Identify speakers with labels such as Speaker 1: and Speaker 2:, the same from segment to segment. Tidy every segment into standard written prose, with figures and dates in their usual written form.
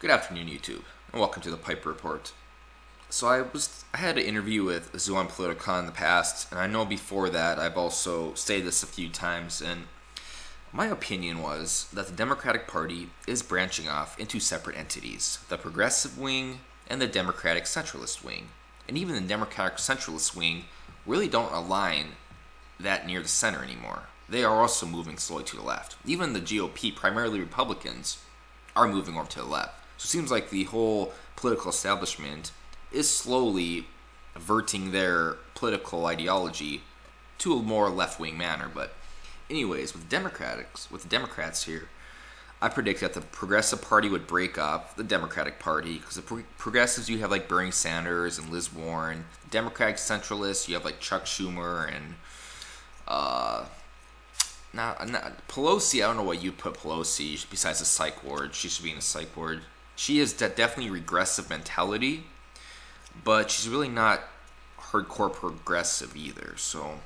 Speaker 1: Good afternoon, YouTube, and welcome to the Piper Report. So I had an interview with Zoo on Politica in the past, and I know before that I've also stated this a few times, and my opinion was that the Democratic Party is branching off into separate entities, the progressive wing and the Democratic centralist wing. And even the Democratic centralist wing really don't align that near the center anymore. They are also moving slowly to the left. Even the GOP, primarily Republicans, are moving over to the left. So it seems like the whole political establishment is slowly averting their political ideology to a more left-wing manner. But anyways, with the Democrats here, I predict that the Progressive Party would break up the Democratic Party, because the progressives, you have like Bernie Sanders and Liz Warren. The Democratic centralists, you have like Chuck Schumer and not Pelosi. I don't know what you put Pelosi besides a psych ward. She should be in a psych ward. She is definitely regressive mentality, but she's really not hardcore progressive either. So,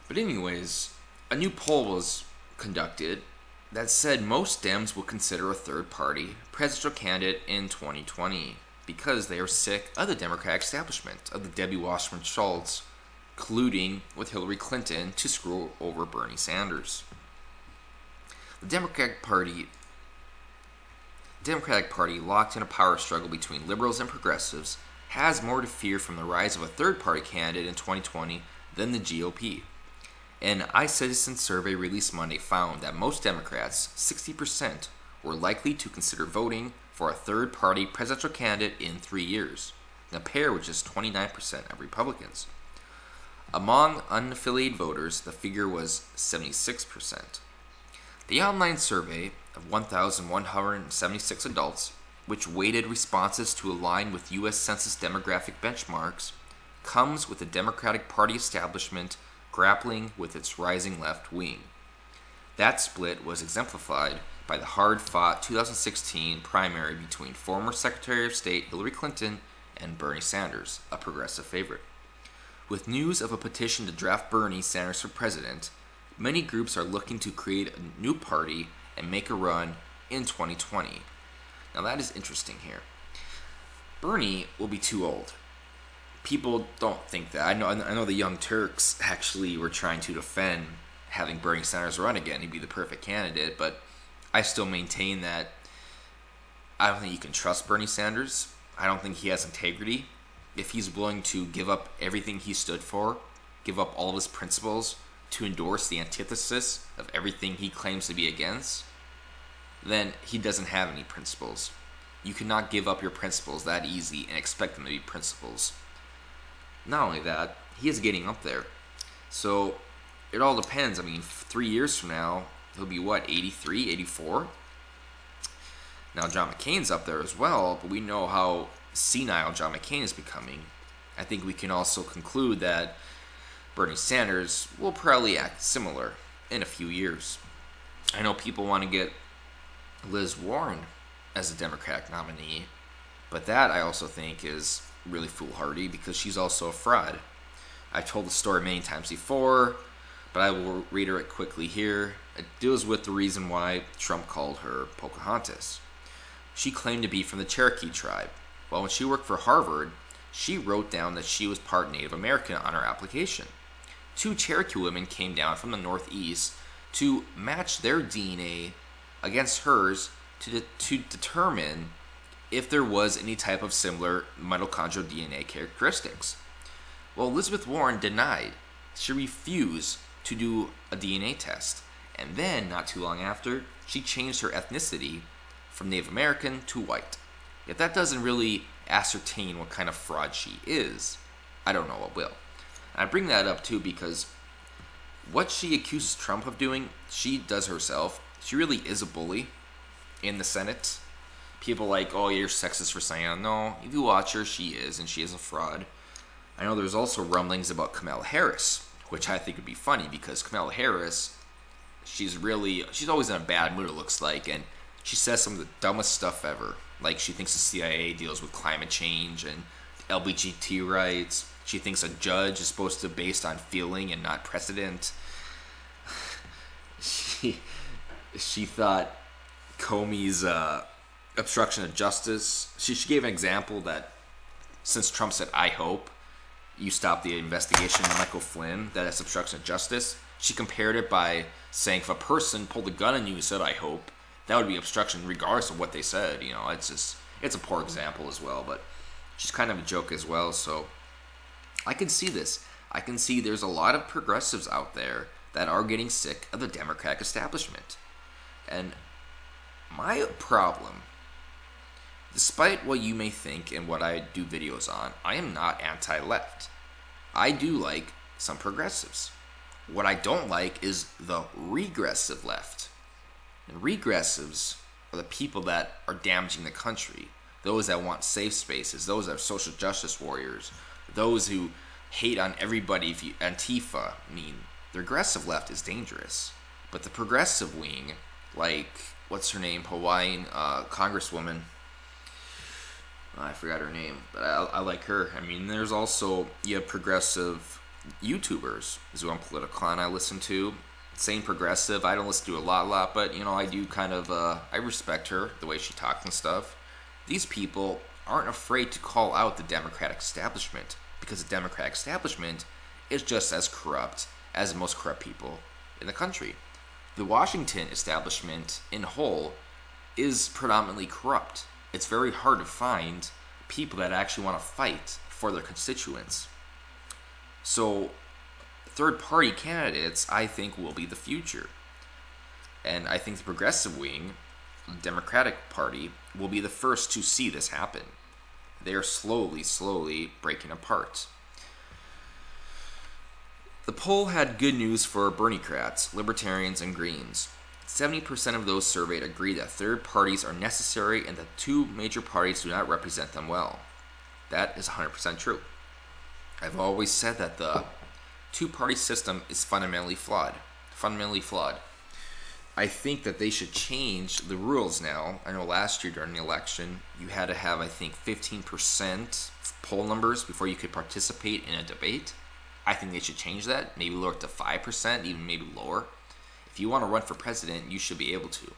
Speaker 1: but anyways, a new poll was conducted that said most Dems will consider a third-party presidential candidate in 2020 because they are sick of the Democratic establishment, of the Debbie Wasserman Schultz colluding with Hillary Clinton to screw over Bernie Sanders. The Democratic Party, locked in a power struggle between liberals and progressives, has more to fear from the rise of a third-party candidate in 2020 than the GOP. An iCitizen survey released Monday found that most Democrats, 60%, were likely to consider voting for a third-party presidential candidate in 3 years, a pair which is 29% of Republicans. Among unaffiliated voters, the figure was 76%. The online survey of 1,176 adults, which weighted responses to align with U.S. Census demographic benchmarks, comes with the Democratic Party establishment grappling with its rising left wing. That split was exemplified by the hard-fought 2016 primary between former Secretary of State Hillary Clinton and Bernie Sanders, a progressive favorite. With news of a petition to draft Bernie Sanders for president, many groups are looking to create a new party and make a run in 2020. Now that is interesting here. Bernie will be too old. People don't think that. I know the Young Turks actually were trying to defend having Bernie Sanders run again. He'd be the perfect candidate, but I still maintain that I don't think you can trust Bernie Sanders. I don't think he has integrity. If he's willing to give up everything he stood for, give up all of his principles to endorse the antithesis of everything he claims to be against, then he doesn't have any principles. You cannot give up your principles that easy and expect them to be principles. Not only that, he is getting up there. So it all depends. I mean, 3 years from now, he'll be what, 83, 84? Now John McCain's up there as well, but we know how senile John McCain is becoming. I think we can also conclude that Bernie Sanders will probably act similar in a few years. I know people want to get Liz Warren as a Democratic nominee, but that I also think is really foolhardy because she's also a fraud. I've told the story many times before, but I will reiterate quickly here. It deals with the reason why Trump called her Pocahontas. She claimed to be from the Cherokee tribe. Well, when she worked for Harvard, she wrote down that she was part Native American on her application. 2 Cherokee women came down from the Northeast to match their DNA against hers to determine if there was any type of similar mitochondrial DNA characteristics. Well, Elizabeth Warren denied. She refused to do a DNA test. And then, not too long after, she changed her ethnicity from Native American to white. If that doesn't really ascertain what kind of fraud she is, I don't know what will. And I bring that up too because what she accuses Trump of doing, she does herself. She really is a bully in the Senate. People like, oh, you're sexist for saying that. No, if you watch her, she is, and she is a fraud. I know there's also rumblings about Kamala Harris, which I think would be funny because Kamala Harris, she's always in a bad mood, it looks like, and she says some of the dumbest stuff ever. Like, she thinks the CIA deals with climate change and LGBT rights. She thinks a judge is supposed to be based on feeling and not precedent. She thought Comey's obstruction of justice. She gave an example that since Trump said, "I hope you stop the investigation of Michael Flynn," that is obstruction of justice. She compared it by saying if a person pulled a gun on you and said, "I hope," that would be obstruction regardless of what they said. You know, it's a poor example as well, but she's kind of a joke as well. So I can see this. I can see there's a lot of progressives out there that are getting sick of the Democratic establishment. And my problem, despite what you may think and what I do videos on, I am not anti-left. I do like some progressives. What I don't like is the regressive left. And regressives are the people that are damaging the country. Those that want safe spaces, those that are social justice warriors, those who hate on everybody, Antifa. I mean, the regressive left is dangerous. But the progressive wing, like, what's her name, Hawaiian Congresswoman, I forgot her name, but I like her. I mean, there's also, you have progressive YouTubers, is who I'm political on, I listen to. Same progressive, I don't listen to a lot, but, you know, I do kind of, I respect her, the way she talks and stuff. These people aren't afraid to call out the Democratic establishment, because the Democratic establishment is just as corrupt as the most corrupt people in the country. The Washington establishment in whole is predominantly corrupt. It's very hard to find people that actually want to fight for their constituents. So, third-party candidates, I think, will be the future. And I think the progressive wing, the Democratic Party, will be the first to see this happen. They are slowly breaking apart. The poll had good news for Bernie-crats, Libertarians, and Greens. 70% of those surveyed agree that third parties are necessary and that two major parties do not represent them well. That is 100% true. I've always said that the two-party system is fundamentally flawed. I think that they should change the rules now. I know last year during the election, you had to have, I think, 15% poll numbers before you could participate in a debate. I think they should change that, maybe lower it to 5%, even maybe lower. If you want to run for president, you should be able to.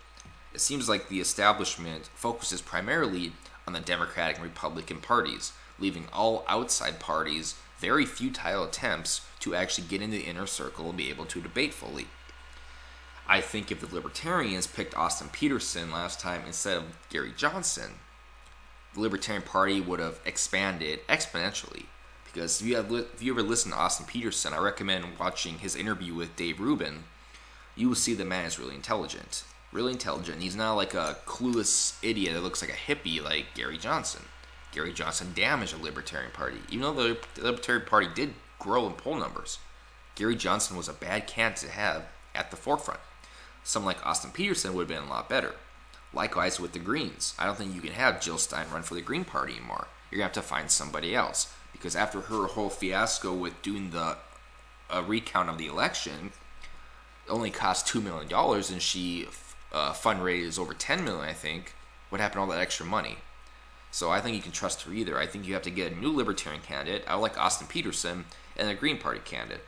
Speaker 1: It seems like the establishment focuses primarily on the Democratic and Republican parties, leaving all outside parties very futile attempts to actually get in the inner circle and be able to debate fully. I think if the Libertarians picked Austin Peterson last time instead of Gary Johnson, the Libertarian Party would have expanded exponentially. Because if you ever listen to Austin Peterson, I recommend watching his interview with Dave Rubin. You will see the man is really intelligent. Really intelligent. He's not like a clueless idiot that looks like a hippie like Gary Johnson. Gary Johnson damaged the Libertarian Party. Even though the Libertarian Party did grow in poll numbers, Gary Johnson was a bad candidate to have at the forefront. Someone like Austin Peterson would have been a lot better. Likewise with the Greens. I don't think you can have Jill Stein run for the Green Party anymore. You're going to have to find somebody else. Because after her whole fiasco with doing the recount of the election, it only cost $2 million and she fundraised over $10 million, I think. What happened to all that extra money? So I think you can trust her either. I think you have to get a new Libertarian candidate. I like Austin Peterson and a Green Party candidate.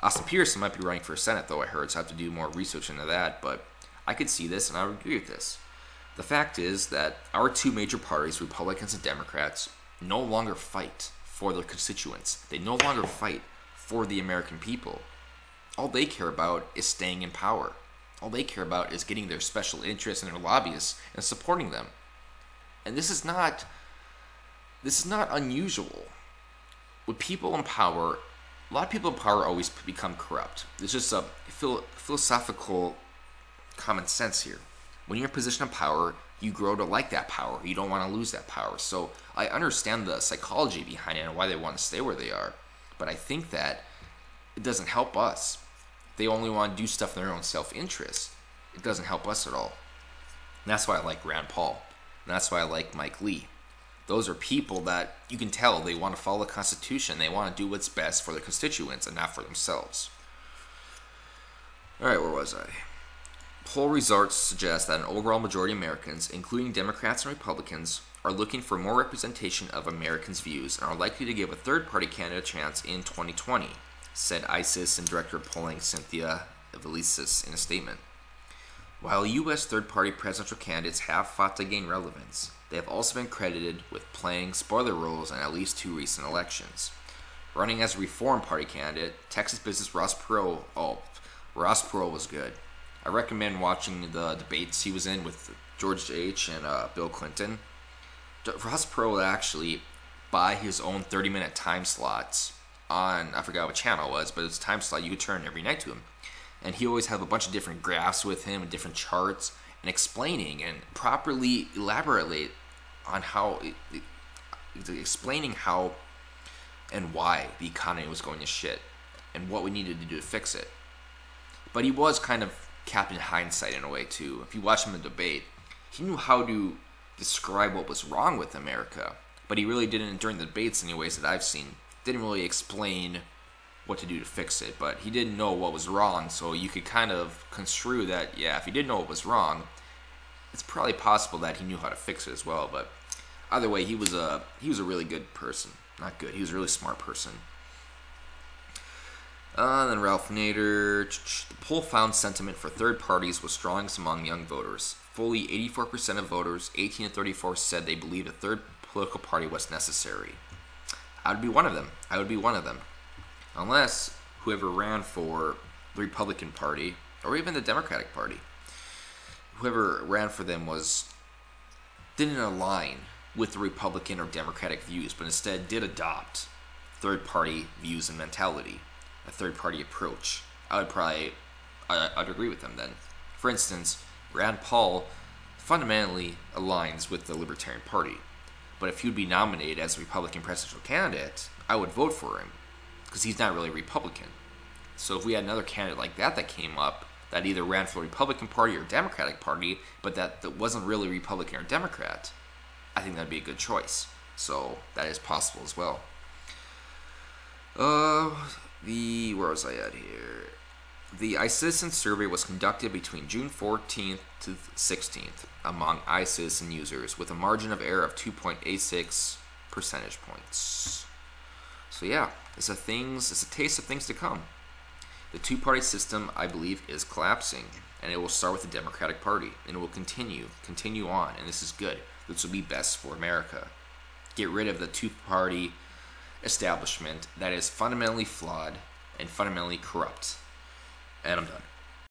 Speaker 1: Austin Peterson might be running for Senate, though, I heard, so I have to do more research into that. But I could see this, and I would agree with this. The fact is that our two major parties, Republicans and Democrats, no longer fight for their constituents. They no longer fight for the American people. All they care about is staying in power. All they care about is getting their special interests and their lobbyists and supporting them. And this is not unusual. With people in power, a lot of people in power always become corrupt. There's just a philosophical common sense here. When you're in a position of power, you grow to like that power. You don't want to lose that power. So I understand the psychology behind it and why they want to stay where they are. But I think that it doesn't help us. They only want to do stuff in their own self-interest. It doesn't help us at all. And that's why I like Rand Paul. And that's why I like Mike Lee. Those are people that you can tell they want to follow the Constitution. They want to do what's best for their constituents and not for themselves. Alright, where was I? Poll results suggest that an overall majority of Americans, including Democrats and Republicans, are looking for more representation of Americans' views and are likely to give a third-party candidate a chance in 2020, said ISIS and Director of Polling Cynthia Evelisis in a statement. While U.S. third-party presidential candidates have fought to gain relevance, they have also been credited with playing spoiler roles in at least 2 recent elections. Running as a Reform Party candidate, Texas business Ross Perot was good. I recommend watching the debates he was in with George H. and Bill Clinton. Ross Perot would actually buy his own 30-minute time slots on, I forgot what channel it was, but it's a time slot you could turn every night to him. And he always had a bunch of different graphs with him and different charts and explaining and properly elaborate on explaining how and why the economy was going to shit and what we needed to do to fix it. But he was kind of Captain Hindsight in a way too. If you watch him in the debate, he knew how to describe what was wrong with America, but he really didn't, during the debates anyways that I've seen, didn't really explain what to do to fix it. But he didn't know what was wrong, so you could kind of construe that, yeah, if he didn't know what was wrong, it's probably possible that he knew how to fix it as well. But either way, he was a really good person. Not good, he was a really smart person. Then Ralph Nader. The poll found sentiment for third parties was strongest among young voters. Fully 84% of voters, 18 to 34, said they believed a third political party was necessary. I would be one of them. Unless whoever ran for the Republican Party, or even the Democratic Party, whoever ran for them didn't align with the Republican or Democratic views, but instead did adopt third party views and mentality, a third party approach. I'd agree with them then. For instance, Rand Paul fundamentally aligns with the Libertarian Party, but if he'd be nominated as a Republican presidential candidate, I would vote for him, because he's not really Republican. So if we had another candidate like that came up, that either ran for the Republican Party or Democratic Party, but that wasn't really Republican or Democrat, I think that'd be a good choice. So that is possible as well. Where was I at here? The iCitizen survey was conducted between June 14th to 16th among iCitizen users with a margin of error of 2.86 percentage points. So yeah, it's a taste of things to come. The two-party system, I believe, is collapsing, and it will start with the Democratic Party, and it will continue on, and this is good. This will be best for America. Get rid of the two-party establishment that is fundamentally flawed and fundamentally corrupt. And I'm done.